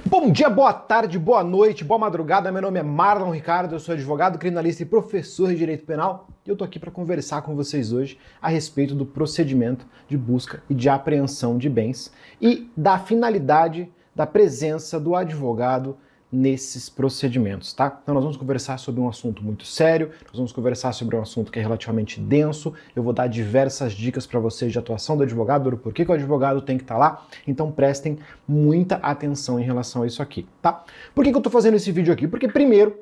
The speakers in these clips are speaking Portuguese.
Bom dia, boa tarde, boa noite, boa madrugada. Meu nome é Marlon Ricardo, eu sou advogado, criminalista e professor de Direito Penal. E eu tô aqui para conversar com vocês hoje a respeito do procedimento de busca e de apreensão de bens e da finalidade da presença do advogado nesses procedimentos, tá? Então nós vamos conversar sobre um assunto muito sério, nós vamos conversar sobre um assunto que é relativamente denso, eu vou dar diversas dicas para vocês de atuação do advogado, do porquê que o advogado tem que estar lá, então prestem muita atenção em relação a isso aqui, tá? Por que eu tô fazendo esse vídeo aqui? Porque primeiro,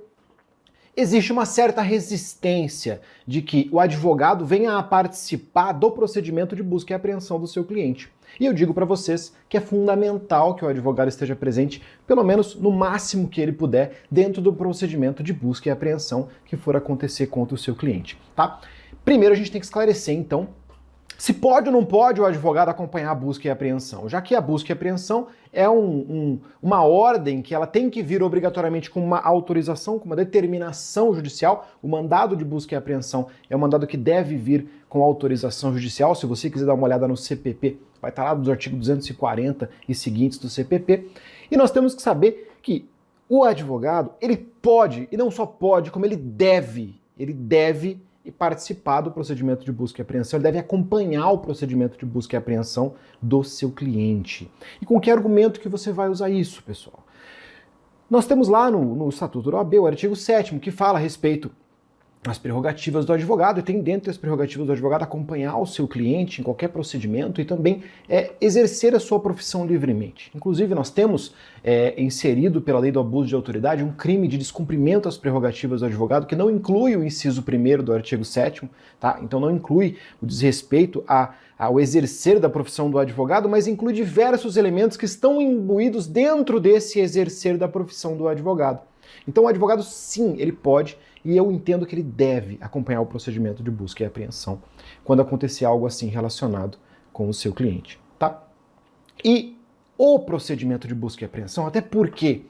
existe uma certa resistência de que o advogado venha a participar do procedimento de busca e apreensão do seu cliente. E eu digo para vocês que é fundamental que o advogado esteja presente, pelo menos no máximo que ele puder, dentro do procedimento de busca e apreensão que for acontecer contra o seu cliente, tá? Primeiro a gente tem que esclarecer, então, se pode ou não pode o advogado acompanhar a busca e a apreensão, já que a busca e a apreensão é uma ordem que ela tem que vir obrigatoriamente com uma autorização, com uma determinação judicial. O mandado de busca e apreensão é um mandado que deve vir com autorização judicial. Se você quiser dar uma olhada no CPP, vai estar lá dos artigos 240 e seguintes do CPP. E nós temos que saber que o advogado, ele pode, e não só pode, como ele deve participar do procedimento de busca e apreensão, ele deve acompanhar o procedimento de busca e apreensão do seu cliente. E com que argumento que você vai usar isso, pessoal? Nós temos lá no Estatuto da OAB o artigo 7º, que fala a respeito das prerrogativas do advogado, e tem dentro das prerrogativas do advogado acompanhar o seu cliente em qualquer procedimento e também exercer a sua profissão livremente. Inclusive, nós temos inserido pela lei do abuso de autoridade um crime de descumprimento às prerrogativas do advogado, que não inclui o inciso 1º do artigo 7º, tá? Então não inclui o desrespeito ao exercer da profissão do advogado, mas inclui diversos elementos que estão imbuídos dentro desse exercer da profissão do advogado. Então o advogado, sim, ele pode, e eu entendo que ele deve acompanhar o procedimento de busca e apreensão quando acontecer algo assim relacionado com o seu cliente, tá? E o procedimento de busca e apreensão, até porque,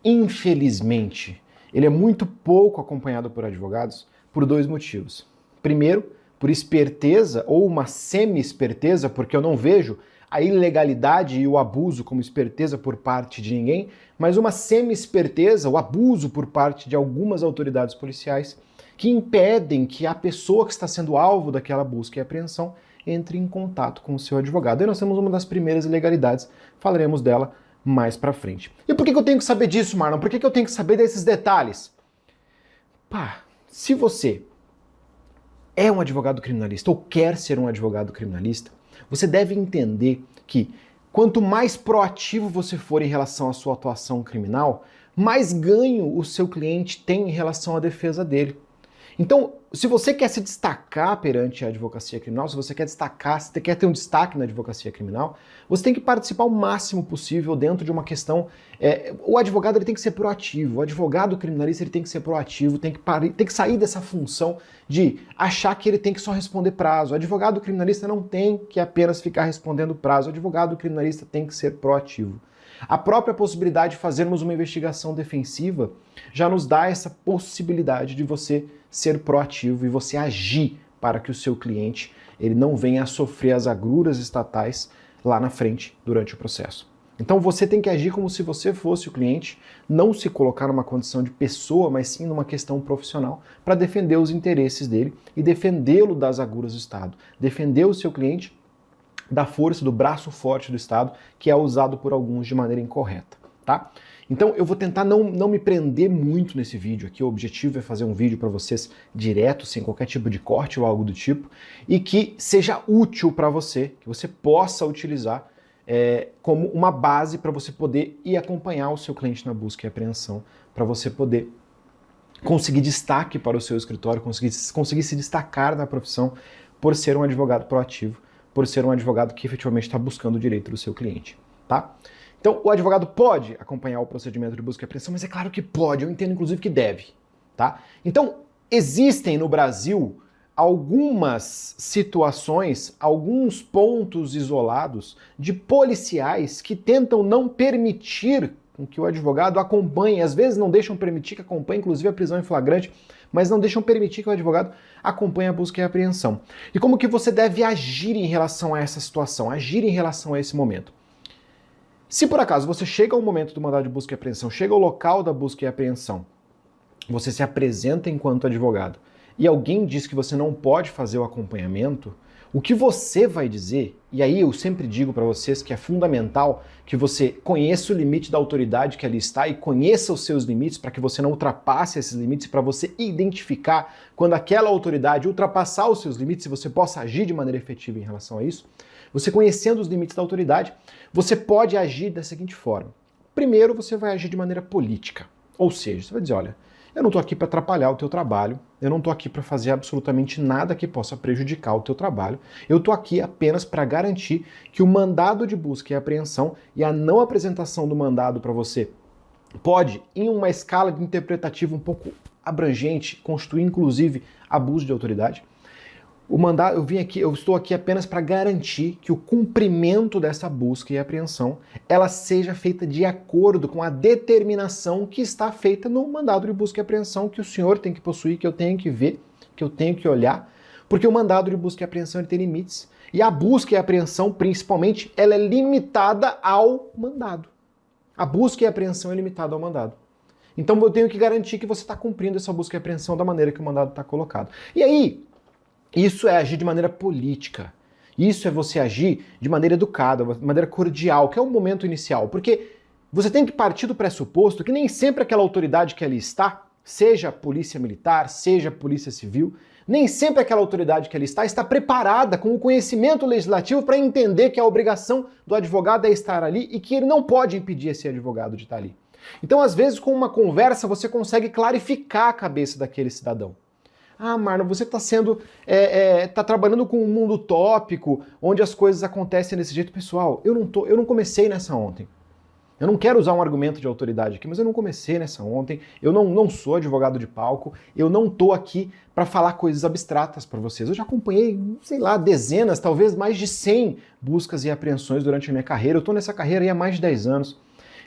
infelizmente, ele é muito pouco acompanhado por advogados por dois motivos. Primeiro, por esperteza ou uma semi-esperteza, porque eu não vejo a ilegalidade e o abuso como esperteza por parte de ninguém, mas uma semi-esperteza, o abuso por parte de algumas autoridades policiais que impedem que a pessoa que está sendo alvo daquela busca e apreensão entre em contato com o seu advogado. E nós temos uma das primeiras ilegalidades, falaremos dela mais pra frente. E por que eu tenho que saber disso, Marlon? Por que eu tenho que saber desses detalhes? Se você é um advogado criminalista ou quer ser um advogado criminalista, você deve entender que quanto mais proativo você for em relação à sua atuação criminal, mais ganho o seu cliente tem em relação à defesa dele. Então, se você quer se destacar perante a advocacia criminal, se você quer destacar, se você quer ter um destaque na advocacia criminal, você tem que participar o máximo possível dentro de uma questão. O advogado ele tem que ser proativo, o advogado criminalista ele tem que ser proativo, tem que sair dessa função de achar que ele tem que só responder prazo. O advogado criminalista não tem que apenas ficar respondendo prazo, o advogado criminalista tem que ser proativo. A própria possibilidade de fazermos uma investigação defensiva já nos dá essa possibilidade de você ser proativo e você agir para que o seu cliente ele não venha a sofrer as agruras estatais lá na frente durante o processo. Então você tem que agir como se você fosse o cliente, não se colocar numa condição de pessoa, mas sim numa questão profissional para defender os interesses dele e defendê-lo das agruras do Estado, defender o seu cliente da força, do braço forte do Estado, que é usado por alguns de maneira incorreta, tá? Então eu vou tentar não me prender muito nesse vídeo aqui, o objetivo é fazer um vídeo para vocês direto, sem qualquer tipo de corte ou algo do tipo, e que seja útil para você, que você possa utilizar como uma base para você poder ir acompanhar o seu cliente na busca e apreensão, para você poder conseguir destaque para o seu escritório, conseguir se destacar na profissão por ser um advogado proativo, por ser um advogado que efetivamente está buscando o direito do seu cliente, tá? Então, o advogado pode acompanhar o procedimento de busca e apreensão, mas é claro que pode, eu entendo inclusive que deve, tá? Então, existem no Brasil algumas situações, alguns pontos isolados de policiais que tentam não permitir que o advogado acompanhe, às vezes não deixam permitir que acompanhe, inclusive a prisão em flagrante, mas não deixam permitir que o advogado acompanhe a busca e a apreensão. E como que você deve agir em relação a essa situação, agir em relação a esse momento? Se por acaso você chega ao momento do mandado de busca e apreensão, chega ao local da busca e apreensão, você se apresenta enquanto advogado e alguém diz que você não pode fazer o acompanhamento, o que você vai dizer, e aí eu sempre digo para vocês que é fundamental que você conheça o limite da autoridade que ali está e conheça os seus limites para que você não ultrapasse esses limites, para você identificar quando aquela autoridade ultrapassar os seus limites e você possa agir de maneira efetiva em relação a isso. Você conhecendo os limites da autoridade, você pode agir da seguinte forma. Primeiro, você vai agir de maneira política, ou seja, você vai dizer, olha, eu não estou aqui para atrapalhar o teu trabalho, eu não estou aqui para fazer absolutamente nada que possa prejudicar o teu trabalho, eu estou aqui apenas para garantir que o mandado de busca e apreensão e a não apresentação do mandado para você pode, em uma escala de interpretativa um pouco abrangente, constituir inclusive abuso de autoridade. O mandado, eu estou aqui apenas para garantir que o cumprimento dessa busca e apreensão ela seja feita de acordo com a determinação que está feita no mandado de busca e apreensão que o senhor tem que possuir, que eu tenho que ver, que eu tenho que olhar, porque o mandado de busca e apreensão ele tem limites. E a busca e a apreensão, principalmente, ela é limitada ao mandado. A busca e a apreensão é limitada ao mandado. Então eu tenho que garantir que você está cumprindo essa busca e apreensão da maneira que o mandado está colocado. E aí, isso é agir de maneira política. Isso é você agir de maneira educada, de maneira cordial, que é o momento inicial. Porque você tem que partir do pressuposto que nem sempre aquela autoridade que ali está, seja a polícia militar, seja a polícia civil, nem sempre aquela autoridade que ali está preparada com o conhecimento legislativo para entender que a obrigação do advogado é estar ali e que ele não pode impedir esse advogado de estar ali. Então, às vezes, com uma conversa, você consegue clarificar a cabeça daquele cidadão. Ah, Marlon, você está tá trabalhando com um mundo utópico, onde as coisas acontecem desse jeito. Pessoal, eu não comecei nessa ontem. Eu não quero usar um argumento de autoridade aqui, mas eu não comecei nessa ontem. Eu não sou advogado de palco. Eu não estou aqui para falar coisas abstratas para vocês. Eu já acompanhei, sei lá, dezenas, talvez mais de 100 buscas e apreensões durante a minha carreira. Eu estou nessa carreira aí há mais de 10 anos.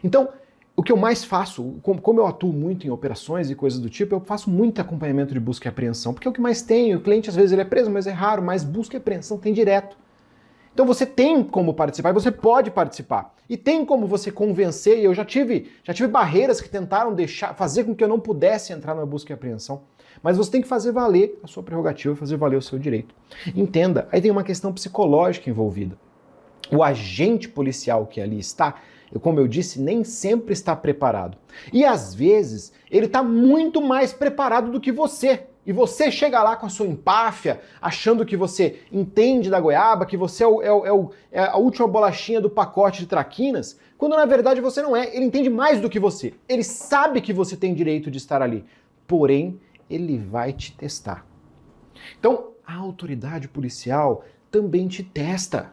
Então, o que eu mais faço, como eu atuo muito em operações e coisas do tipo, eu faço muito acompanhamento de busca e apreensão, porque é o que mais tem. O cliente às vezes ele é preso, mas é raro, mas busca e apreensão tem direto. Então você tem como participar e você pode participar. E tem como você convencer, e eu já tive barreiras que tentaram fazer com que eu não pudesse entrar na busca e apreensão. Mas você tem que fazer valer a sua prerrogativa, fazer valer o seu direito. Entenda, aí tem uma questão psicológica envolvida. O agente policial que ali está, como eu disse, nem sempre está preparado. E às vezes ele está muito mais preparado do que você. E você chega lá com a sua empáfia, achando que você entende da goiaba, que você é a última bolachinha do pacote de traquinas, quando na verdade você não é. Ele entende mais do que você. Ele sabe que você tem direito de estar ali. Porém, ele vai te testar. Então, a autoridade policial também te testa.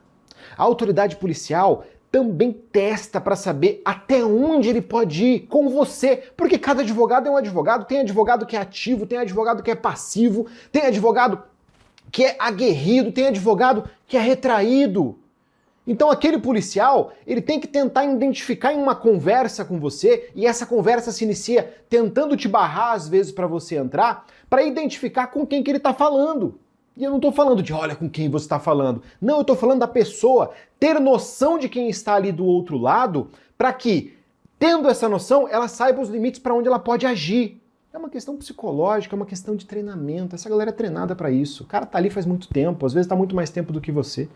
A autoridade policial também testa para saber até onde ele pode ir com você. Porque cada advogado é um advogado. Tem advogado que é ativo, tem advogado que é passivo, tem advogado que é aguerrido, tem advogado que é retraído. Então aquele policial, ele tem que tentar identificar em uma conversa com você, e essa conversa se inicia tentando te barrar às vezes para você entrar, para identificar com quem que ele está falando. E eu não estou falando de olha com quem você está falando. Não, eu estou falando da pessoa ter noção de quem está ali do outro lado, para que, tendo essa noção, ela saiba os limites para onde ela pode agir. É uma questão psicológica, é uma questão de treinamento. Essa galera é treinada para isso. O cara tá ali faz muito tempo, às vezes está muito mais tempo do que você.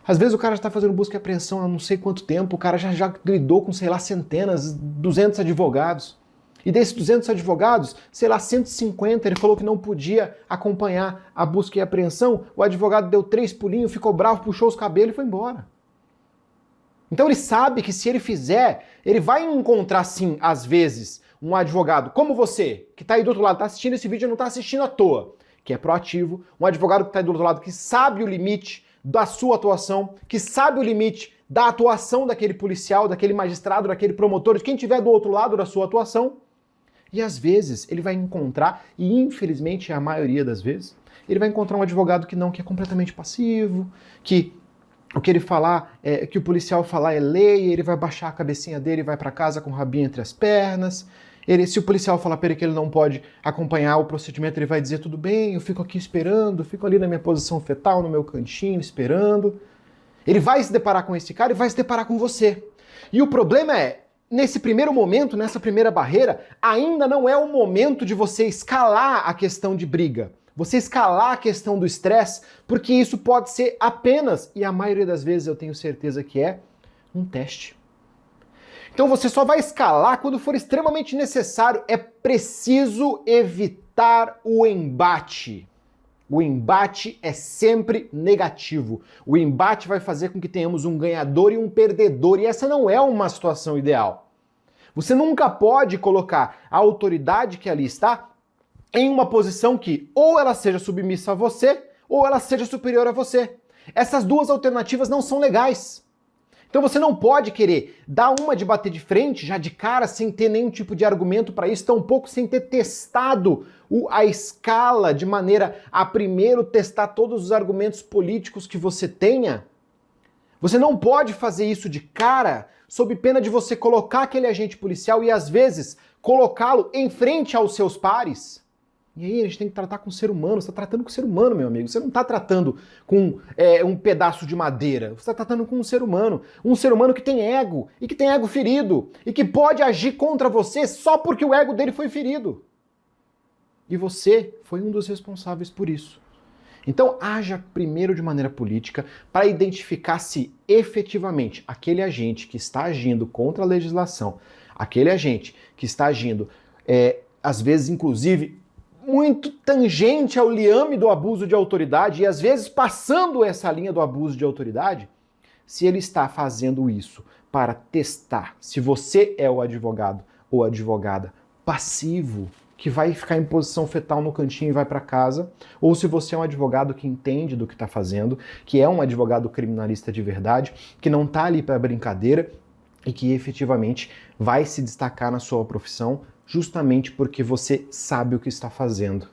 Às vezes o cara está fazendo busca e apreensão há não sei quanto tempo, o cara já lidou com, sei lá, centenas, 200 advogados. E desses 200 advogados, sei lá, 150, ele falou que não podia acompanhar a busca e apreensão, o advogado deu 3 pulinhos, ficou bravo, puxou os cabelos e foi embora. Então ele sabe que se ele fizer, ele vai encontrar sim, às vezes, um advogado como você, que está aí do outro lado, está assistindo esse vídeo e não está assistindo à toa, que é proativo, um advogado que está aí do outro lado, que sabe o limite da sua atuação, que sabe o limite da atuação daquele policial, daquele magistrado, daquele promotor, de quem estiver do outro lado da sua atuação. E às vezes ele vai encontrar, e infelizmente é a maioria das vezes, ele vai encontrar um advogado que é completamente passivo, que o que ele falar, que o policial falar é lei, ele vai baixar a cabecinha dele e vai para casa com o rabinho entre as pernas. Se o policial falar para ele que ele não pode acompanhar o procedimento, ele vai dizer tudo bem, eu fico aqui esperando, fico ali na minha posição fetal, no meu cantinho, esperando. Ele vai se deparar com esse cara e vai se deparar com você. E o problema é, nesse primeiro momento, nessa primeira barreira, ainda não é o momento de você escalar a questão de briga, você escalar a questão do estresse, porque isso pode ser apenas, e a maioria das vezes eu tenho certeza que é, um teste. Então você só vai escalar quando for extremamente necessário. É preciso evitar o embate. O embate é sempre negativo. O embate vai fazer com que tenhamos um ganhador e um perdedor, e essa não é uma situação ideal. Você nunca pode colocar a autoridade que ali está em uma posição que ou ela seja submissa a você, ou ela seja superior a você. Essas duas alternativas não são legais. Então você não pode querer dar uma de bater de frente, já de cara, sem ter nenhum tipo de argumento para isso, tampouco sem ter testado a escala de maneira a primeiro testar todos os argumentos políticos que você tenha. Você não pode fazer isso de cara, sob pena de você colocar aquele agente policial e às vezes colocá-lo em frente aos seus pares. E aí a gente tem que tratar com o ser humano. Você está tratando com o ser humano, meu amigo. Você não está tratando com um pedaço de madeira. Você está tratando com um ser humano. Um ser humano que tem ego, e que tem ego ferido, e que pode agir contra você só porque o ego dele foi ferido. E você foi um dos responsáveis por isso. Então haja primeiro de maneira política para identificar se efetivamente aquele agente que está agindo contra a legislação, aquele agente que está agindo, às vezes inclusive, muito tangente ao liame do abuso de autoridade e às vezes passando essa linha do abuso de autoridade, se ele está fazendo isso para testar se você é o advogado ou advogada passivo, que vai ficar em posição fetal no cantinho e vai para casa, ou se você é um advogado que entende do que está fazendo, que é um advogado criminalista de verdade, que não está ali para brincadeira e que efetivamente vai se destacar na sua profissão justamente porque você sabe o que está fazendo.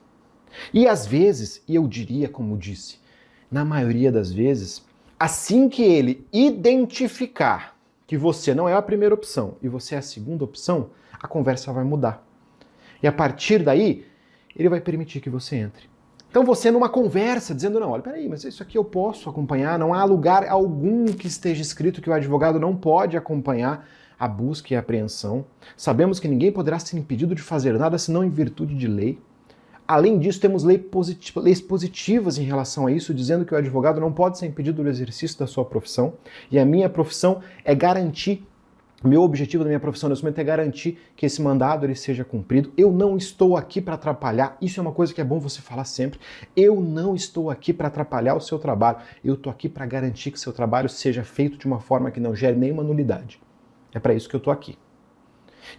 E às vezes, e eu diria como disse, na maioria das vezes, assim que ele identificar que você não é a primeira opção e você é a segunda opção, a conversa vai mudar. E a partir daí, ele vai permitir que você entre. Então você numa conversa dizendo, não, olha, peraí, mas isso aqui eu posso acompanhar, não há lugar algum que esteja escrito que o advogado não pode acompanhar a busca e a apreensão. Sabemos que ninguém poderá ser impedido de fazer nada senão em virtude de lei. Além disso, temos leis positivas em relação a isso, dizendo que o advogado não pode ser impedido do exercício da sua profissão. E a minha profissão é garantir, o meu objetivo da minha profissão nesse momento é garantir que esse mandado ele seja cumprido. Eu não estou aqui para atrapalhar, isso é uma coisa que é bom você falar sempre. Eu não estou aqui para atrapalhar o seu trabalho, eu estou aqui para garantir que o seu trabalho seja feito de uma forma que não gere nenhuma nulidade. É para isso que eu estou aqui.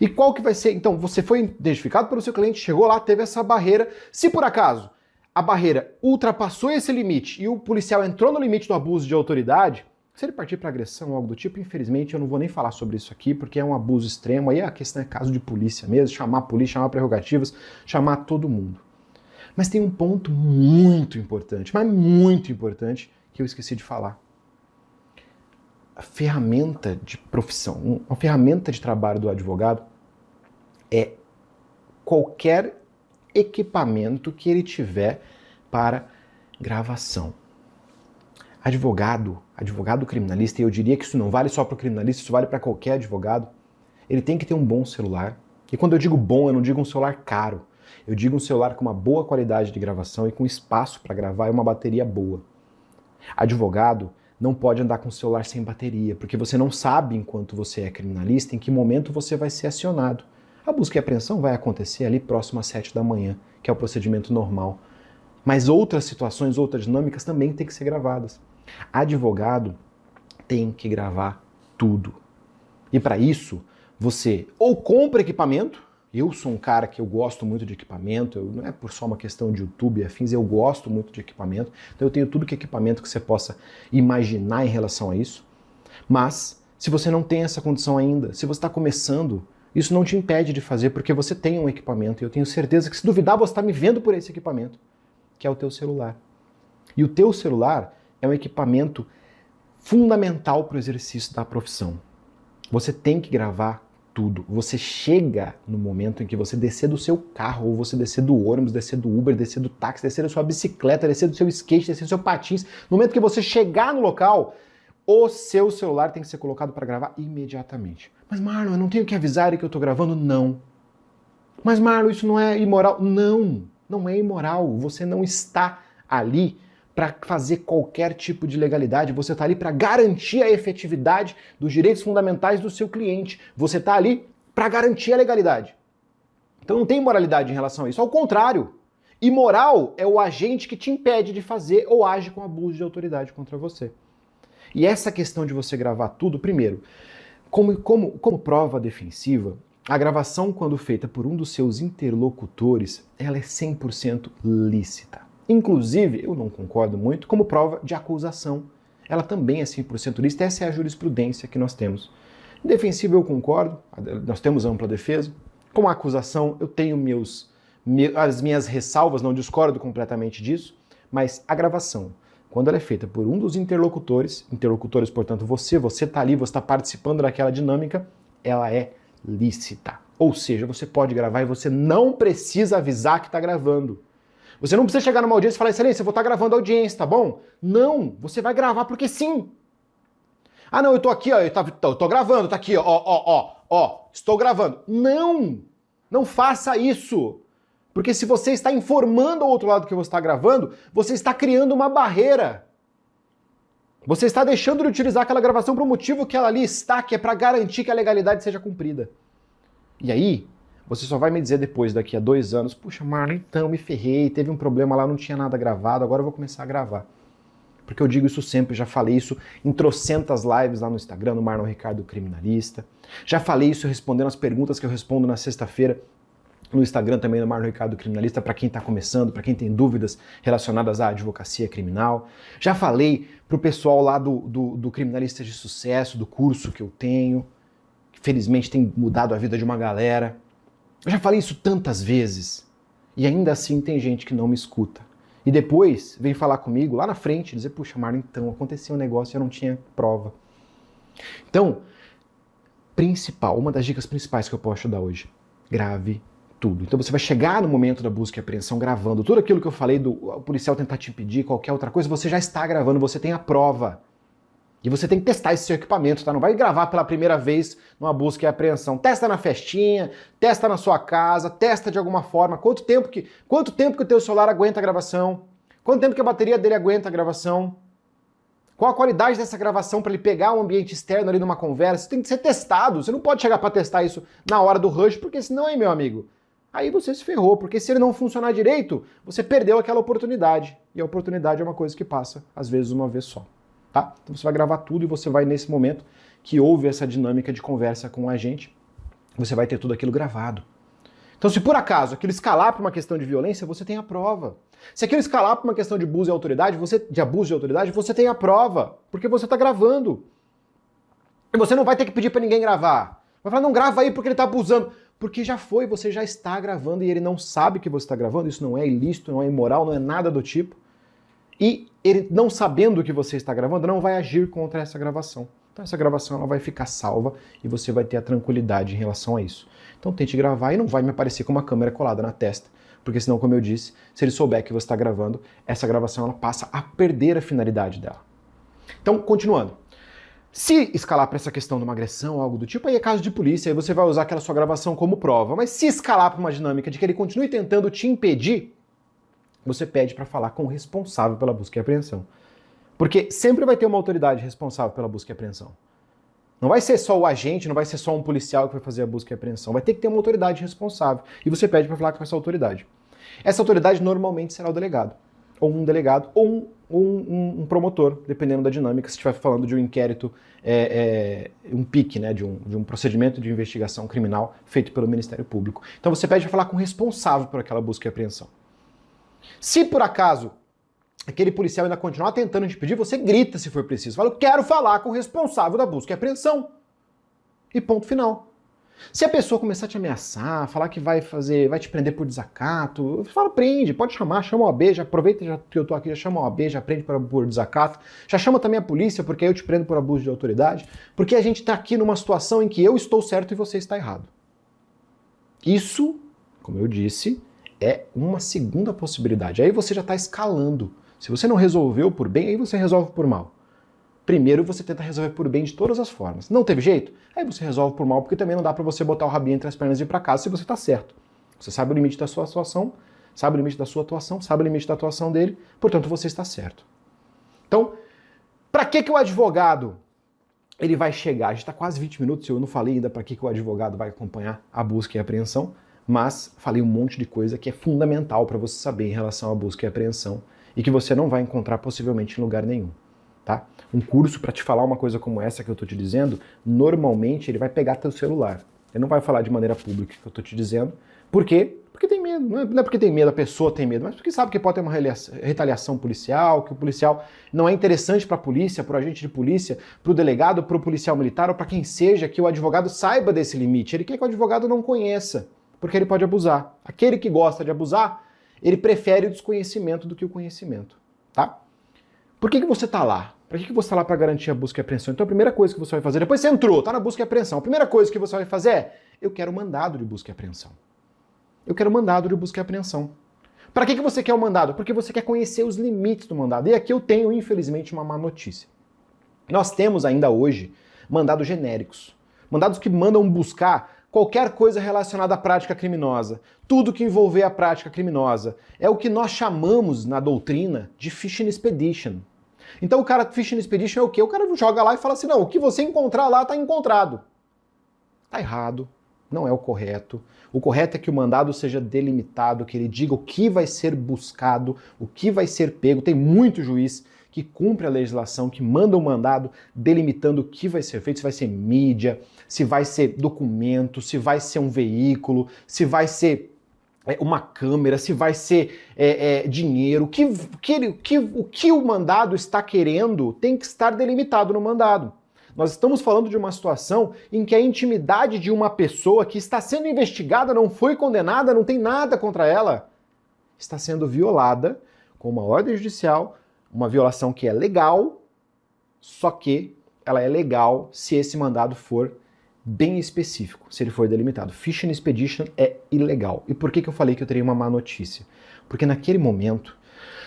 E qual que vai ser? Então, você foi identificado pelo seu cliente, chegou lá, teve essa barreira. Se por acaso a barreira ultrapassou esse limite e o policial entrou no limite do abuso de autoridade, se ele partir para agressão ou algo do tipo, infelizmente eu não vou nem falar sobre isso aqui, porque é um abuso extremo. Aí a questão é caso de polícia mesmo, chamar a polícia, chamar prerrogativas, chamar todo mundo. Mas tem um ponto muito importante, mas muito importante, que eu esqueci de falar. A ferramenta de profissão, uma ferramenta de trabalho do advogado é qualquer equipamento que ele tiver para gravação. Advogado criminalista, e eu diria que isso não vale só para o criminalista, isso vale para qualquer advogado, ele tem que ter um bom celular. E quando eu digo bom, eu não digo um celular caro, eu digo um celular com uma boa qualidade de gravação e com espaço para gravar e uma bateria boa. Advogado não pode andar com o celular sem bateria, porque você não sabe, enquanto você é criminalista, em que momento você vai ser acionado. A busca e apreensão vai acontecer ali próximo às 7 da manhã, que é o procedimento normal. Mas outras situações, outras dinâmicas também têm que ser gravadas. Advogado tem que gravar tudo. E para isso, você ou compra equipamento. Eu sou um cara que eu gosto muito de equipamento, não é por só uma questão de YouTube e afins, eu gosto muito de equipamento, então eu tenho tudo que é equipamento que você possa imaginar em relação a isso. Mas, se você não tem essa condição ainda, se você está começando, isso não te impede de fazer, porque você tem um equipamento, e eu tenho certeza que se duvidar, você está me vendo por esse equipamento, que é o teu celular. E o teu celular é um equipamento fundamental para o exercício da profissão. Você tem que gravar tudo. Você chega no momento em que você descer do seu carro, ou você descer do ônibus, descer do Uber, descer do táxi, descer da sua bicicleta, descer do seu skate, descer do seu patins, no momento que você chegar no local, o seu celular tem que ser colocado para gravar imediatamente. Mas Marlon, eu não tenho que avisar ele que eu estou gravando? Não. Mas Marlon, isso não é imoral? Não, não é imoral. Você não está ali para fazer qualquer tipo de legalidade. Você está ali para garantir a efetividade dos direitos fundamentais do seu cliente. Você está ali para garantir a legalidade. Então não tem moralidade em relação a isso. Ao contrário, imoral é o agente que te impede de fazer ou age com abuso de autoridade contra você. E essa questão de você gravar tudo, primeiro, como prova defensiva, a gravação, quando feita por um dos seus interlocutores, ela é 100% lícita. Inclusive, eu não concordo muito, como prova de acusação. Ela também é 100% lícita, essa é a jurisprudência que nós temos. Em defensiva eu concordo, nós temos ampla defesa. Com a acusação eu tenho as minhas ressalvas, não discordo completamente disso, mas a gravação, quando ela é feita por um dos interlocutores, portanto você está ali, você está participando daquela dinâmica, ela é lícita. Ou seja, você pode gravar e você não precisa avisar que está gravando. Você não precisa chegar numa audiência e falar, excelência, eu vou estar gravando a audiência, tá bom? Não, você vai gravar porque sim. Ah não, eu tô aqui, ó, eu tô gravando, tá aqui, ó, estou gravando. Não, não faça isso. Porque se você está informando ao outro lado que você está gravando, você está criando uma barreira. Você está deixando de utilizar aquela gravação para o motivo que ela ali está, que é para garantir que a legalidade seja cumprida. E aí, você só vai me dizer depois, daqui a 2 anos, puxa, Marlon, então me ferrei, teve um problema lá, não tinha nada gravado, agora eu vou começar a gravar. Porque eu digo isso sempre, já falei isso em trocentas lives lá no Instagram, no Marlon Ricardo Criminalista. Já falei isso respondendo as perguntas que eu respondo na sexta-feira no Instagram também, no Marlon Ricardo Criminalista, para quem está começando, para quem tem dúvidas relacionadas à advocacia criminal. Já falei para o pessoal lá do Criminalista de Sucesso, do curso que eu tenho, que felizmente tem mudado a vida de uma galera. Eu já falei isso tantas vezes, e ainda assim tem gente que não me escuta. E depois vem falar comigo lá na frente, dizer, puxa, Marlon, então aconteceu um negócio e eu não tinha prova. Então, uma das dicas principais que eu posso te dar hoje, grave tudo. Então você vai chegar no momento da busca e apreensão gravando tudo aquilo que eu falei do policial tentar te impedir, qualquer outra coisa, você já está gravando, você tem a prova. E você tem que testar esse seu equipamento, tá? Não vai gravar pela primeira vez numa busca e apreensão. Testa na festinha, testa na sua casa, testa de alguma forma. Quanto tempo que o teu celular aguenta a gravação? Quanto tempo que a bateria dele aguenta a gravação? Qual a qualidade dessa gravação para ele pegar um ambiente externo ali numa conversa? Isso tem que ser testado. Você não pode chegar para testar isso na hora do rush, porque senão, aí, meu amigo, aí você se ferrou, porque se ele não funcionar direito, você perdeu aquela oportunidade. E a oportunidade é uma coisa que passa, às vezes, uma vez só. Tá? Então você vai gravar tudo e você vai, nesse momento que houve essa dinâmica de conversa com o agente, você vai ter tudo aquilo gravado. Então, se por acaso aquilo escalar para uma questão de violência, você tem a prova. Se aquilo escalar para uma questão de abuso de autoridade, você tem a prova, porque você está gravando. E você não vai ter que pedir para ninguém gravar. Vai falar, não, grava aí porque ele está abusando. Porque já foi, você já está gravando e ele não sabe que você está gravando, isso não é ilícito, não é imoral, não é nada do tipo. E ele, não sabendo que você está gravando, não vai agir contra essa gravação. Então essa gravação ela vai ficar salva e você vai ter a tranquilidade em relação a isso. Então tente gravar e não vai me aparecer com uma câmera colada na testa, porque senão, como eu disse, se ele souber que você está gravando, essa gravação ela passa a perder a finalidade dela. Então, continuando. Se escalar para essa questão de uma agressão ou algo do tipo, aí é caso de polícia, aí você vai usar aquela sua gravação como prova. Mas se escalar para uma dinâmica de que ele continue tentando te impedir, você pede para falar com o responsável pela busca e apreensão. Porque sempre vai ter uma autoridade responsável pela busca e apreensão. Não vai ser só o agente, não vai ser só um policial que vai fazer a busca e apreensão. Vai ter que ter uma autoridade responsável. E você pede para falar com essa autoridade. Essa autoridade normalmente será o delegado. Ou um delegado, ou um promotor, dependendo da dinâmica, se estiver falando de um inquérito, um PIC, né, de um procedimento de investigação criminal feito pelo Ministério Público. Então você pede para falar com o responsável por aquela busca e apreensão. Se por acaso aquele policial ainda continuar tentando te pedir, você grita se for preciso. Fala, eu quero falar com o responsável da busca e apreensão. E ponto final. Se a pessoa começar a te ameaçar, falar que vai te prender por desacato, fala, prende, pode chamar, chama o OAB, já aproveita que eu tô aqui, já chama o OAB, já prende por desacato, já chama também a polícia, porque aí eu te prendo por abuso de autoridade, porque a gente tá aqui numa situação em que eu estou certo e você está errado. Isso, como eu disse, é uma segunda possibilidade. Aí você já está escalando. Se você não resolveu por bem, aí você resolve por mal. Primeiro você tenta resolver por bem de todas as formas. Não teve jeito? Aí você resolve por mal, porque também não dá pra você botar o rabinho entre as pernas e ir pra casa se você tá certo. Você sabe o limite da sua atuação, sabe o limite da sua atuação, sabe o limite da atuação dele, portanto você está certo. Então, pra que o advogado ele vai chegar? A gente tá quase 20 minutos, eu não falei ainda pra que o advogado vai acompanhar a busca e a apreensão, mas falei um monte de coisa que é fundamental para você saber em relação à busca e apreensão e que você não vai encontrar possivelmente em lugar nenhum. Tá? Um curso para te falar uma coisa como essa que eu tô te dizendo, normalmente ele vai pegar teu celular. Ele não vai falar de maneira pública que eu tô te dizendo. Por quê? Porque tem medo. Não é porque tem medo, a pessoa tem medo, mas porque sabe que pode ter uma retaliação policial, que o policial não é interessante para a polícia, para o agente de polícia, para o delegado, para o policial militar ou para quem seja, que o advogado saiba desse limite. Ele quer que o advogado não conheça, porque ele pode abusar. Aquele que gosta de abusar, ele prefere o desconhecimento do que o conhecimento. Tá? Por que você está lá? Para que você está lá para garantir a busca e apreensão? Então a primeira coisa que você vai fazer, depois você entrou, está na busca e apreensão, a primeira coisa que você vai fazer é, eu quero mandado de busca e apreensão. Eu quero mandado de busca e apreensão. Para que você quer o mandado? Porque você quer conhecer os limites do mandado. E aqui eu tenho, infelizmente, uma má notícia. Nós temos ainda hoje mandados genéricos. Mandados que mandam buscar qualquer coisa relacionada à prática criminosa. Tudo que envolver a prática criminosa. É o que nós chamamos na doutrina de Fishing Expedition. Então o cara Fishing Expedition é o quê? O cara joga lá e fala assim, não, o que você encontrar lá está encontrado. Tá errado. Não é o correto. O correto é que o mandado seja delimitado, que ele diga o que vai ser buscado, o que vai ser pego. Tem muito juiz que cumpre a legislação, que manda um mandado delimitando o que vai ser feito, se vai ser mídia, se vai ser documento, se vai ser um veículo, se vai ser uma câmera, se vai ser dinheiro. O que o mandado está querendo tem que estar delimitado no mandado. Nós estamos falando de uma situação em que a intimidade de uma pessoa que está sendo investigada, não foi condenada, não tem nada contra ela, está sendo violada com uma ordem judicial, uma violação que é legal, só que ela é legal se esse mandado for bem específico, se ele for delimitado. Fishing Expedition é ilegal. E por que eu falei que eu teria uma má notícia? Porque naquele momento,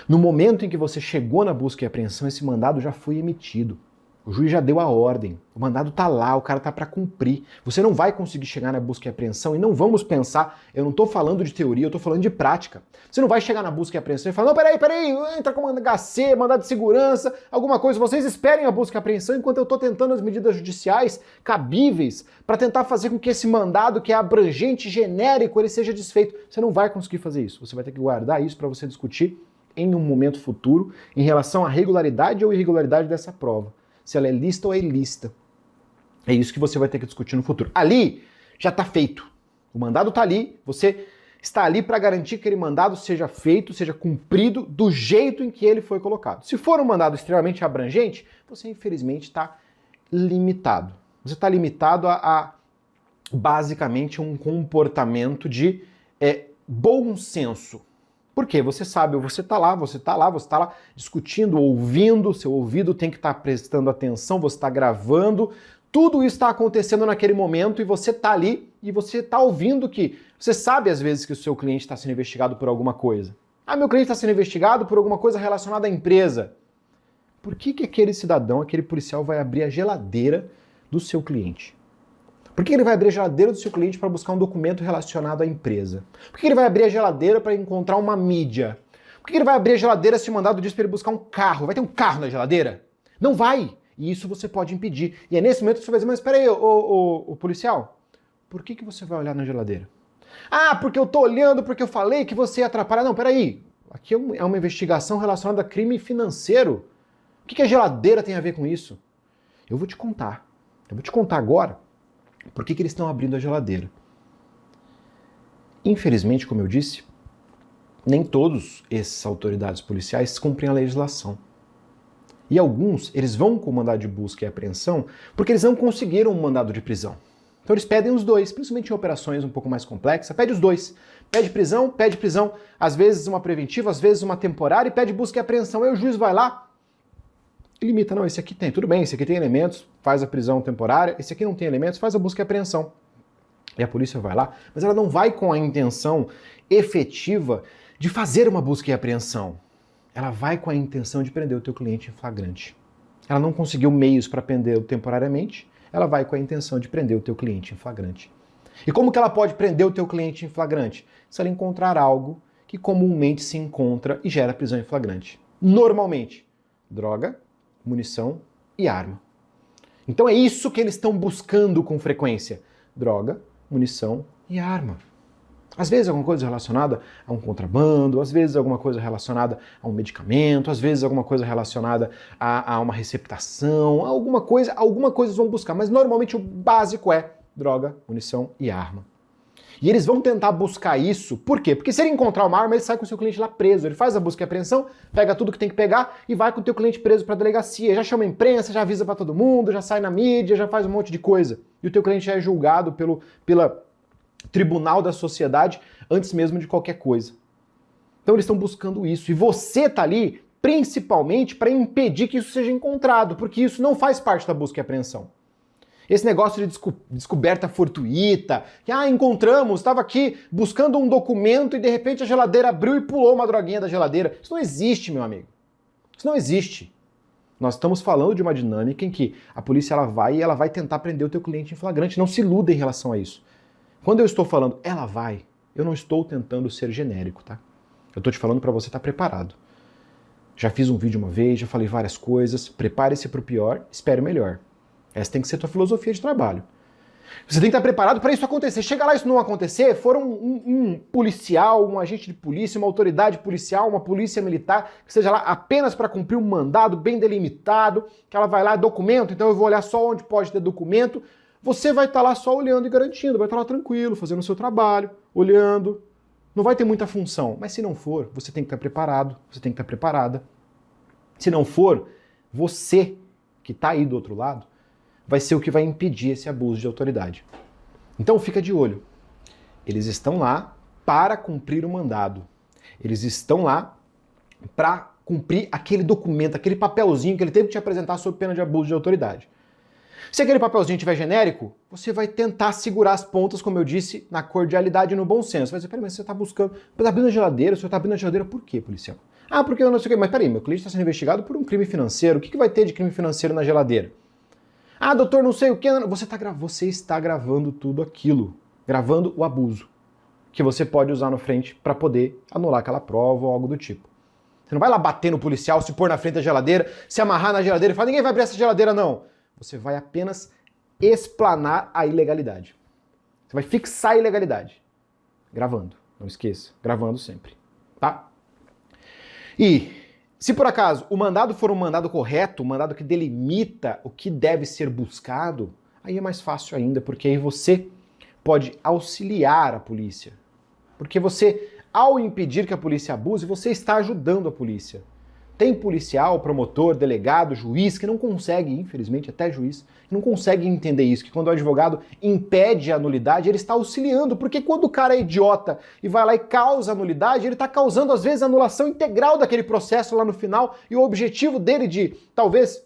no momento em que você chegou na busca e apreensão, esse mandado já foi emitido. O juiz já deu a ordem, o mandado tá lá, o cara tá para cumprir. Você não vai conseguir chegar na busca e apreensão e não vamos pensar, eu não tô falando de teoria, eu tô falando de prática. Você não vai chegar na busca e apreensão e falar, não, peraí, entra com HC, mandado de segurança, alguma coisa, vocês esperem a busca e apreensão enquanto eu tô tentando as medidas judiciais cabíveis para tentar fazer com que esse mandado, que é abrangente, genérico, ele seja desfeito. Você não vai conseguir fazer isso, você vai ter que guardar isso para você discutir em um momento futuro em relação à regularidade ou irregularidade dessa prova. Se ela é lícita ou é ilícita. É isso que você vai ter que discutir no futuro. Ali já está feito. O mandado está ali, você está ali para garantir que aquele mandado seja feito, seja cumprido do jeito em que ele foi colocado. Se for um mandado extremamente abrangente, você infelizmente está limitado. Você está limitado a basicamente um comportamento de bom senso. Por quê? Você sabe, você está lá discutindo, ouvindo, seu ouvido tem que estar prestando atenção, você está gravando, tudo isso está acontecendo naquele momento e você está ali e você está ouvindo que... Você sabe às vezes que o seu cliente está sendo investigado por alguma coisa. Ah, meu cliente está sendo investigado por alguma coisa relacionada à empresa. Por que aquele cidadão, aquele policial vai abrir a geladeira do seu cliente? Por que ele vai abrir a geladeira do seu cliente para buscar um documento relacionado à empresa? Por que ele vai abrir a geladeira para encontrar uma mídia? Por que ele vai abrir a geladeira se o mandado diz para ele buscar um carro? Vai ter um carro na geladeira? Não vai! E isso você pode impedir. E é nesse momento que você vai dizer, mas espera aí, ô policial, por que você vai olhar na geladeira? Ah, porque eu tô olhando, porque eu falei que você ia atrapalhar. Não, peraí. Aqui é uma investigação relacionada a crime financeiro. O que a geladeira tem a ver com isso? Eu vou te contar. Eu vou te contar agora por que eles estão abrindo a geladeira. Infelizmente, como eu disse, nem todos essas autoridades policiais cumprem a legislação. E alguns, eles vão com o mandado de busca e apreensão porque eles não conseguiram um mandado de prisão. Então eles pedem os dois, principalmente em operações um pouco mais complexas, pede os dois. Pede prisão, às vezes uma preventiva, às vezes uma temporária, e pede busca e apreensão. Aí o juiz vai lá e limita, não, esse aqui tem, tudo bem, esse aqui tem elementos, faz a prisão temporária, esse aqui não tem elementos, faz a busca e apreensão. E a polícia vai lá, mas ela não vai com a intenção efetiva de fazer uma busca e apreensão. Ela vai com a intenção de prender o teu cliente em flagrante. ela não conseguiu meios para prendê-lo temporariamente, ela vai com a intenção de prender o teu cliente em flagrante. E como que ela pode prender o teu cliente em flagrante? Se ela encontrar algo que comumente se encontra e gera prisão em flagrante. Normalmente, droga, munição e arma. Então é isso que eles estão buscando com frequência. Droga, munição e arma. Às vezes alguma coisa relacionada a um contrabando, às vezes alguma coisa relacionada a um medicamento, às vezes alguma coisa relacionada a uma receptação, alguma coisa eles vão buscar, mas normalmente o básico é droga, munição e arma. E eles vão tentar buscar isso, por quê? Porque se ele encontrar uma arma, ele sai com o seu cliente lá preso, ele faz a busca e apreensão, pega tudo que tem que pegar e vai com o teu cliente preso para a delegacia, já chama a imprensa, já avisa para todo mundo, já sai na mídia, já faz um monte de coisa. E o teu cliente já é julgado pela tribunal da sociedade antes mesmo de qualquer coisa. Então eles estão buscando isso. E você tá ali principalmente para impedir que isso seja encontrado, porque isso não faz parte da busca e apreensão. Esse negócio de descoberta fortuita, que encontramos, estava aqui buscando um documento e de repente a geladeira abriu e pulou uma droguinha da geladeira. Isso não existe, meu amigo. Isso não existe. Nós estamos falando de uma dinâmica em que a polícia ela vai tentar prender o teu cliente em flagrante. Não se iluda em relação a isso. Quando eu estou falando ela vai, eu não estou tentando ser genérico, tá? Eu estou te falando para você estar preparado. Já fiz um vídeo uma vez, já falei várias coisas. Prepare-se para o pior, espere o melhor. Essa tem que ser a tua filosofia de trabalho. Você tem que estar preparado para isso acontecer. Chega lá e isso não acontecer, for um policial, um agente de polícia, uma autoridade policial, uma polícia militar, que seja lá apenas para cumprir um mandado bem delimitado, que ela vai lá, documento, então eu vou olhar só onde pode ter documento. Você vai estar lá só olhando e garantindo, vai estar lá tranquilo, fazendo o seu trabalho, olhando. Não vai ter muita função, mas se não for, você tem que estar preparado, você tem que estar preparada. Se não for, você que está aí do outro lado, vai ser o que vai impedir esse abuso de autoridade. Então fica de olho. Eles estão lá para cumprir o mandado. Eles estão lá para cumprir aquele documento, aquele papelzinho que ele teve que te apresentar sob pena de abuso de autoridade. Se aquele papelzinho estiver genérico, você vai tentar segurar as pontas, como eu disse, na cordialidade e no bom senso. Vai dizer, peraí, mas você está buscando... Está abrindo a geladeira, o senhor está abrindo a geladeira por quê, policial? Porque eu não sei o quê. Mas peraí, meu cliente está sendo investigado por um crime financeiro. O que vai ter de crime financeiro na geladeira? Doutor, não sei o que. Você está gravando tudo aquilo. Gravando o abuso. Que você pode usar na frente para poder anular aquela prova ou algo do tipo. Você não vai lá bater no policial, se pôr na frente da geladeira, se amarrar na geladeira e falar, ninguém vai abrir essa geladeira, não. Você vai apenas explanar a ilegalidade. Você vai fixar a ilegalidade. Gravando. Não esqueça. Gravando sempre. Tá? E... se por acaso o mandado for um mandado correto, um mandado que delimita o que deve ser buscado, aí é mais fácil ainda, porque aí você pode auxiliar a polícia. Porque você, ao impedir que a polícia abuse, você está ajudando a polícia. Tem policial, promotor, delegado, juiz que não consegue, infelizmente até juiz, não consegue entender isso, que quando o advogado impede a nulidade, ele está auxiliando, porque quando o cara é idiota e vai lá e causa a nulidade, ele está causando às vezes a anulação integral daquele processo lá no final, e o objetivo dele de, talvez,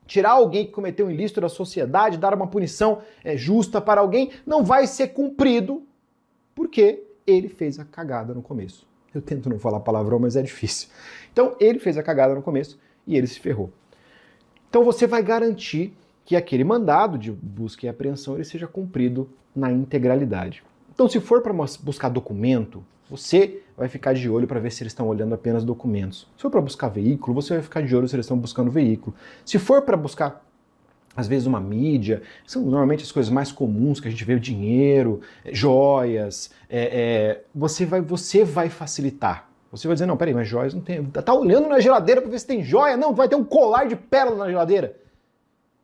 tirar alguém que cometeu um ilícito da sociedade, dar uma punição justa para alguém, não vai ser cumprido, porque ele fez a cagada no começo. Eu tento não falar palavrão, mas é difícil. Então, ele fez a cagada no começo e ele se ferrou. Então, você vai garantir que aquele mandado de busca e apreensão ele seja cumprido na integralidade. Então, se for para buscar documento, você vai ficar de olho para ver se eles estão olhando apenas documentos. Se for para buscar veículo, você vai ficar de olho se eles estão buscando veículo. Se for para buscar, às vezes, uma mídia, são normalmente as coisas mais comuns que a gente vê, dinheiro, joias, você vai facilitar. Você vai dizer, não, peraí, mas joias não tem... Tá olhando na geladeira para ver se tem joia? Não, vai ter um colar de pérola na geladeira.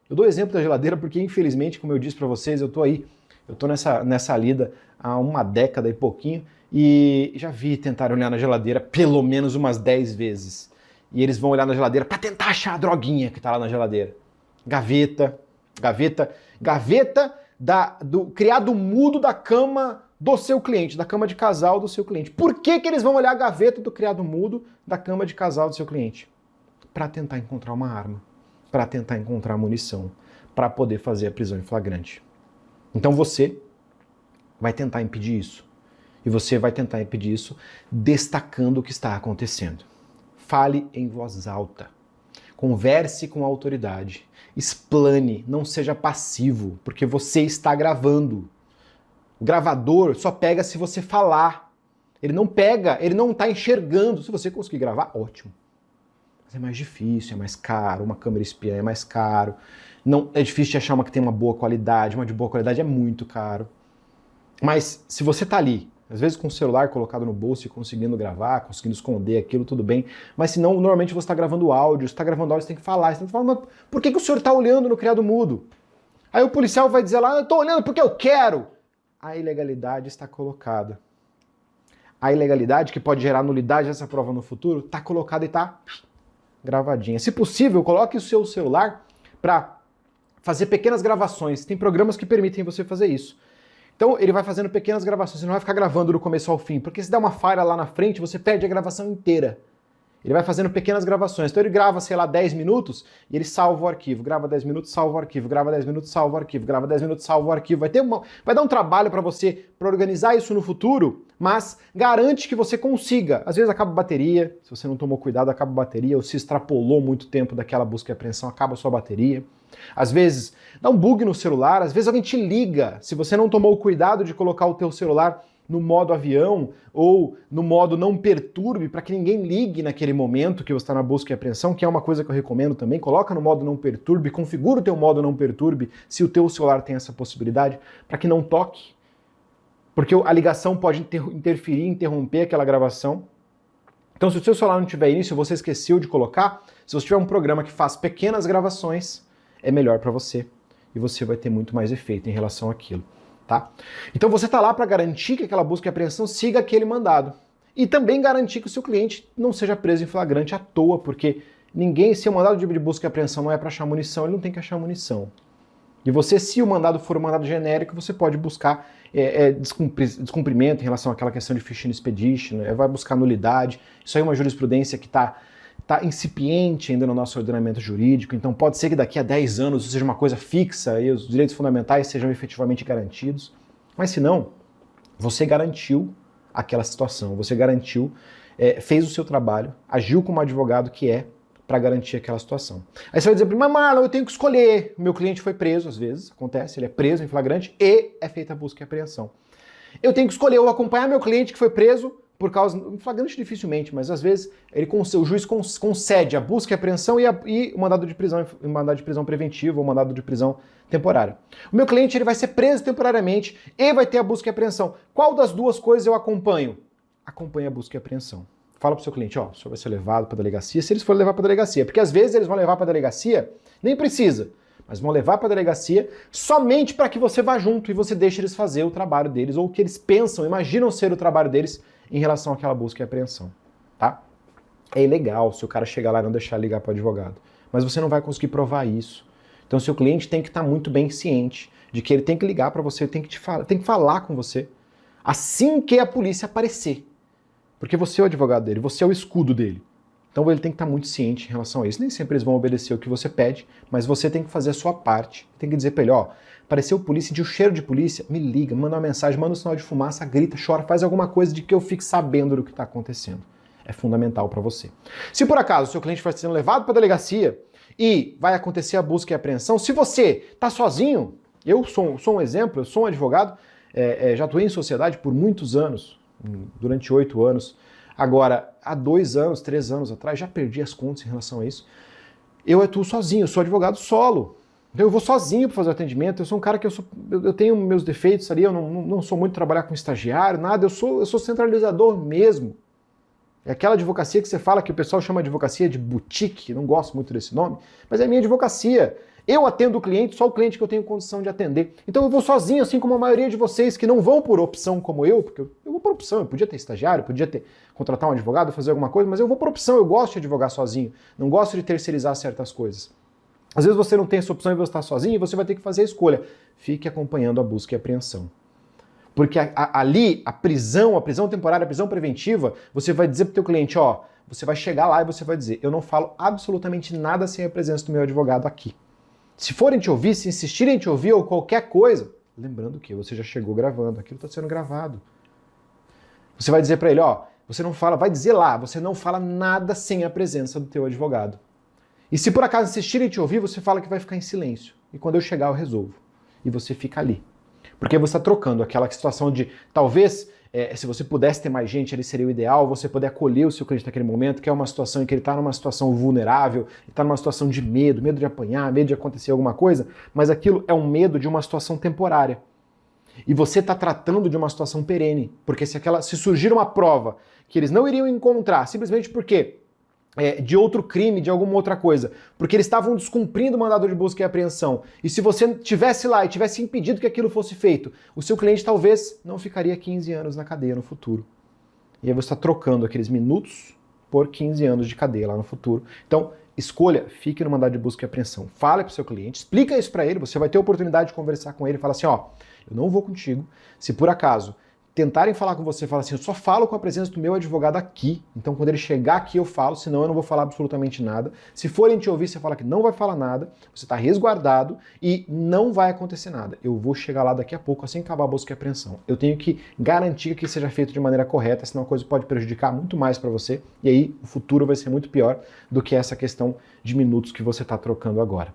Eu dou exemplo da geladeira porque, infelizmente, como eu disse para vocês, eu tô nessa lida há uma década e pouquinho e já vi tentar olhar na geladeira pelo menos umas 10 vezes. E eles vão olhar na geladeira para tentar achar a droguinha que tá lá na geladeira. Gaveta do criado mudo da cama do seu cliente, da cama de casal do seu cliente. Por que eles vão olhar a gaveta do criado mudo da cama de casal do seu cliente? Para tentar encontrar uma arma, para tentar encontrar munição, para poder fazer a prisão em flagrante. Então você vai tentar impedir isso. E você vai tentar impedir isso destacando o que está acontecendo. Fale em voz alta. Converse com a autoridade. Explane, não seja passivo, porque você está gravando. O gravador só pega se você falar. Ele não pega, ele não está enxergando. Se você conseguir gravar, ótimo. Mas é mais difícil, é mais caro, uma câmera espiã é mais caro. Não, é difícil de achar uma que tem uma boa qualidade, uma de boa qualidade é muito caro. Mas se você está ali, às vezes com o celular colocado no bolso e conseguindo gravar, conseguindo esconder aquilo, tudo bem. Mas se não, normalmente você está gravando áudio. Se está gravando áudio, você tem que falar. Você tem que falar, mas por que o senhor está olhando no criado mudo? Aí o policial vai dizer lá, eu estou olhando porque eu quero. A ilegalidade está colocada. A ilegalidade, que pode gerar nulidade dessa prova no futuro, está colocada e está gravadinha. Se possível, coloque o seu celular para fazer pequenas gravações. Tem programas que permitem você fazer isso. Então ele vai fazendo pequenas gravações, você não vai ficar gravando do começo ao fim, porque se der uma falha lá na frente, você perde a gravação inteira. Ele vai fazendo pequenas gravações, então ele grava, sei lá, 10 minutos e ele salva o arquivo, grava 10 minutos, salva o arquivo, grava 10 minutos, salva o arquivo, grava 10 minutos, salva o arquivo. Vai dar um trabalho para você, para organizar isso no futuro, mas garante que você consiga. Às vezes acaba a bateria, se você não tomou cuidado, acaba a bateria, ou se extrapolou muito tempo daquela busca e apreensão, acaba a sua bateria. Às vezes dá um bug no celular, às vezes alguém te liga, se você não tomou o cuidado de colocar o teu celular no modo avião ou no modo não perturbe, para que ninguém ligue naquele momento que você está na busca e apreensão, que é uma coisa que eu recomendo também, coloca no modo não perturbe, configura o teu modo não perturbe, se o teu celular tem essa possibilidade, para que não toque, porque a ligação pode interferir, interromper aquela gravação. Então se o seu celular não tiver início, você esqueceu de colocar, se você tiver um programa que faz pequenas gravações, é melhor para você e você vai ter muito mais efeito em relação àquilo, tá? Então você está lá para garantir que aquela busca e apreensão siga aquele mandado e também garantir que o seu cliente não seja preso em flagrante à toa, porque ninguém, se o mandado de busca e apreensão não é para achar munição, ele não tem que achar munição. E você, se o mandado for um mandado genérico, você pode buscar descumprimento em relação àquela questão de fishing expedition, vai buscar nulidade. Isso aí é uma jurisprudência que está incipiente ainda no nosso ordenamento jurídico, então pode ser que daqui a 10 anos isso seja uma coisa fixa e os direitos fundamentais sejam efetivamente garantidos, mas se não, você garantiu aquela situação, você garantiu, fez o seu trabalho, agiu como advogado que é para garantir aquela situação. Aí você vai dizer, mas Marlon, eu tenho que escolher, meu cliente foi preso, às vezes, acontece, ele é preso em flagrante e é feita a busca e apreensão. Eu tenho que escolher, eu vou acompanhar meu cliente que foi preso, por causa, em flagrante dificilmente, mas às vezes o juiz concede a busca e a apreensão e o mandado de prisão preventiva ou mandado de prisão temporária. O meu cliente ele vai ser preso temporariamente e vai ter a busca e a apreensão. Qual das duas coisas eu acompanho? Acompanhe a busca e a apreensão. Fala pro seu cliente, ó, o senhor vai ser levado para a delegacia, se eles forem levar para a delegacia, porque às vezes eles vão levar para a delegacia, nem precisa, mas vão levar para a delegacia somente para que você vá junto e você deixe eles fazer o trabalho deles, ou o que eles pensam, imaginam ser o trabalho deles em relação àquela busca e apreensão, tá? É ilegal se o cara chegar lá e não deixar ligar para o advogado, mas você não vai conseguir provar isso. Então seu cliente tem que estar muito bem ciente de que ele tem que ligar para você, tem que falar com você assim que a polícia aparecer, porque você é o advogado dele, você é o escudo dele. Então ele tem que estar muito ciente em relação a isso. Nem sempre eles vão obedecer o que você pede, mas você tem que fazer a sua parte. Tem que dizer para ele, ó, apareceu polícia, sentiu o cheiro de polícia, me liga, manda uma mensagem, manda um sinal de fumaça, grita, chora, faz alguma coisa de que eu fique sabendo do que está acontecendo. É fundamental para você. Se por acaso o seu cliente vai sendo levado para a delegacia e vai acontecer a busca e a apreensão, se você está sozinho, eu sou um exemplo, eu sou um advogado, já atuei em sociedade por muitos anos, durante 8 anos, agora, há 2 anos, 3 anos atrás, já perdi as contas em relação a isso, eu atuo sozinho, eu sou advogado solo. Então eu vou sozinho para fazer o atendimento, eu sou um cara que eu tenho meus defeitos ali, eu não sou muito trabalhar com estagiário, nada, eu sou centralizador mesmo. É aquela advocacia que você fala que o pessoal chama de advocacia de boutique, não gosto muito desse nome, mas é a minha advocacia. Eu atendo o cliente, só o cliente que eu tenho condição de atender. Então eu vou sozinho, assim como a maioria de vocês que não vão por opção como eu, porque eu vou por opção, eu podia ter estagiário, podia contratar um advogado, fazer alguma coisa, mas eu vou por opção, eu gosto de advogar sozinho, não gosto de terceirizar certas coisas. Às vezes você não tem essa opção e você está sozinho e você vai ter que fazer a escolha. Fique acompanhando a busca e a apreensão. Porque ali, a prisão temporária, a prisão preventiva, você vai dizer para o teu cliente, ó, você vai chegar lá e você vai dizer, eu não falo absolutamente nada sem a presença do meu advogado aqui. Se forem te ouvir, se insistirem em te ouvir ou qualquer coisa, lembrando que você já chegou gravando, aquilo está sendo gravado. Você vai dizer para ele, ó, você não fala, vai dizer lá, você não fala nada sem a presença do teu advogado. E se por acaso insistirem em te ouvir, você fala que vai ficar em silêncio. E quando eu chegar, eu resolvo. E você fica ali. Porque você está trocando aquela situação de, talvez, se você pudesse ter mais gente, ali seria o ideal, você poder acolher o seu cliente naquele momento, que é uma situação em que ele está numa situação vulnerável, está numa situação de medo de apanhar, medo de acontecer alguma coisa, mas aquilo é um medo de uma situação temporária. E você está tratando de uma situação perene, porque se surgir uma prova que eles não iriam encontrar, simplesmente porque de outro crime, de alguma outra coisa, porque eles estavam descumprindo o mandado de busca e apreensão, e se você tivesse lá e tivesse impedido que aquilo fosse feito, o seu cliente talvez não ficaria 15 anos na cadeia no futuro. E aí você está trocando aqueles minutos por 15 anos de cadeia lá no futuro. Então, escolha, fique no mandado de busca e apreensão. Fale para o seu cliente, explica isso para ele, você vai ter a oportunidade de conversar com ele e falar assim, ó, eu não vou contigo, se por acaso tentarem falar com você, fala assim, eu só falo com a presença do meu advogado aqui, então quando ele chegar aqui eu falo, senão eu não vou falar absolutamente nada. Se forem te ouvir, você fala que não vai falar nada, você está resguardado e não vai acontecer nada. Eu vou chegar lá daqui a pouco, assim que acabar a busca e apreensão. Eu tenho que garantir que seja feito de maneira correta, senão a coisa pode prejudicar muito mais para você, e aí o futuro vai ser muito pior do que essa questão de minutos que você está trocando agora,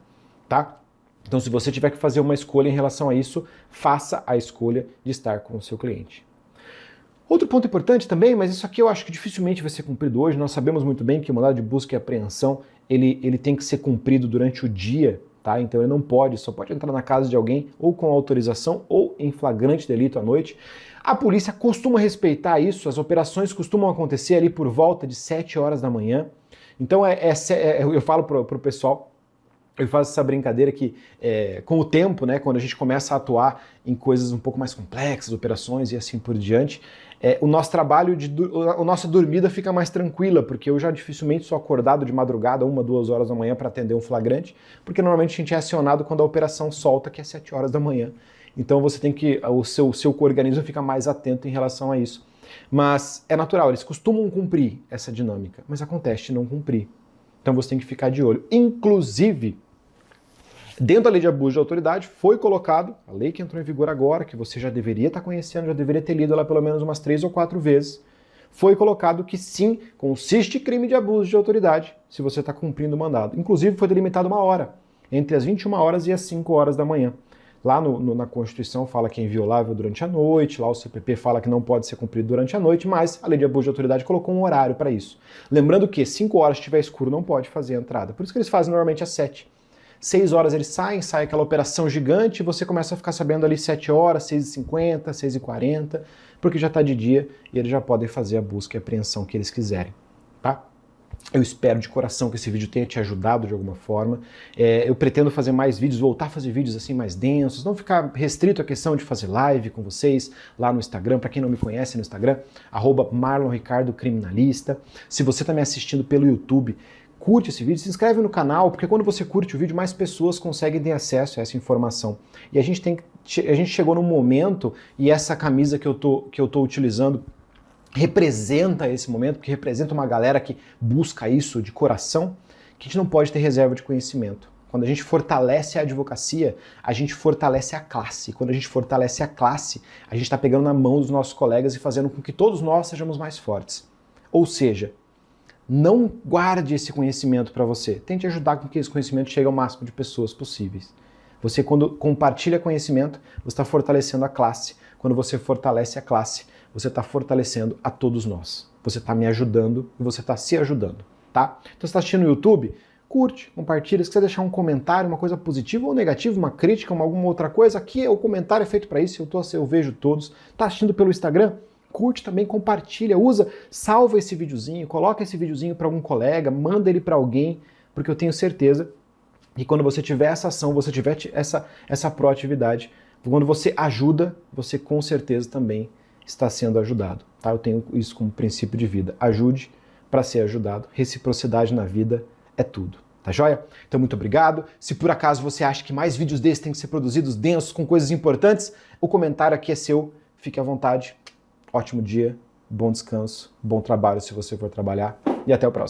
tá? Então, se você tiver que fazer uma escolha em relação a isso, faça a escolha de estar com o seu cliente. Outro ponto importante também, mas isso aqui eu acho que dificilmente vai ser cumprido hoje, nós sabemos muito bem que o mandado de busca e apreensão, ele tem que ser cumprido durante o dia, tá? Então ele não pode, só pode entrar na casa de alguém ou com autorização ou em flagrante delito à noite. A polícia costuma respeitar isso, as operações costumam acontecer ali por volta de 7 horas da manhã. Então eu falo pro pessoal, eu faço essa brincadeira que, com o tempo, né, quando a gente começa a atuar em coisas um pouco mais complexas, operações e assim por diante, o nosso trabalho, a nossa dormida fica mais tranquila, porque eu já dificilmente sou acordado de madrugada, 1, 2 horas da manhã para atender um flagrante, porque normalmente a gente é acionado quando a operação solta, que é 7 horas da manhã. Então você tem que, o seu organismo fica mais atento em relação a isso. Mas é natural, eles costumam cumprir essa dinâmica, mas acontece de não cumprir. Então você tem que ficar de olho. Inclusive, dentro da lei de abuso de autoridade foi colocado, a lei que entrou em vigor agora, que você já deveria estar conhecendo, já deveria ter lido ela pelo menos umas 3 ou 4 vezes, foi colocado que sim, consiste crime de abuso de autoridade se você está cumprindo o mandado. Inclusive foi delimitado uma hora, entre as 21 horas e as 5 horas da manhã. Lá na Constituição fala que é inviolável durante a noite, lá o CPP fala que não pode ser cumprido durante a noite, mas a lei de abuso de autoridade colocou um horário para isso. Lembrando que 5 horas se estiver escuro não pode fazer a entrada, por isso que eles fazem normalmente às 7. 6 horas eles saem, sai aquela operação gigante e você começa a ficar sabendo ali 7 horas, 6h50, 6h40, porque já está de dia e eles já podem fazer a busca e a apreensão que eles quiserem, tá? Eu espero de coração que esse vídeo tenha te ajudado de alguma forma. Eu pretendo fazer mais vídeos, voltar a fazer vídeos assim mais densos, não ficar restrito à questão de fazer live com vocês lá no Instagram. Para quem não me conhece no Instagram, @MarlonRicardoCriminalista. Se você está me assistindo pelo YouTube, curte esse vídeo, se inscreve no canal, porque quando você curte o vídeo, mais pessoas conseguem ter acesso a essa informação. E a gente chegou num momento, e essa camisa que eu tô utilizando representa esse momento, porque representa uma galera que busca isso de coração, que a gente não pode ter reserva de conhecimento. Quando a gente fortalece a advocacia, a gente fortalece a classe. Quando a gente fortalece a classe, a gente está pegando na mão dos nossos colegas e fazendo com que todos nós sejamos mais fortes. Ou seja, não guarde esse conhecimento para você. Tente ajudar com que esse conhecimento chegue ao máximo de pessoas possíveis. Você, quando compartilha conhecimento, você está fortalecendo a classe. Quando você fortalece a classe, você está fortalecendo a todos nós. Você está me ajudando e você está se ajudando, tá? Então você está assistindo no YouTube? Curte, compartilha. Se quiser deixar um comentário, uma coisa positiva ou negativa, uma crítica, alguma outra coisa, aqui o comentário é feito para isso, eu vejo todos. Está assistindo pelo Instagram? Curte também, compartilha, salva esse videozinho, coloca esse videozinho para algum colega, manda ele para alguém, porque eu tenho certeza que quando você tiver essa ação, você tiver essa proatividade, quando você ajuda, você com certeza também está sendo ajudado, tá? Eu tenho isso como princípio de vida. Ajude para ser ajudado. Reciprocidade na vida é tudo, tá joia? Então muito obrigado. Se por acaso você acha que mais vídeos desses têm que ser produzidos densos, com coisas importantes, o comentário aqui é seu. Fique à vontade. Ótimo dia, bom descanso, bom trabalho se você for trabalhar e até o próximo.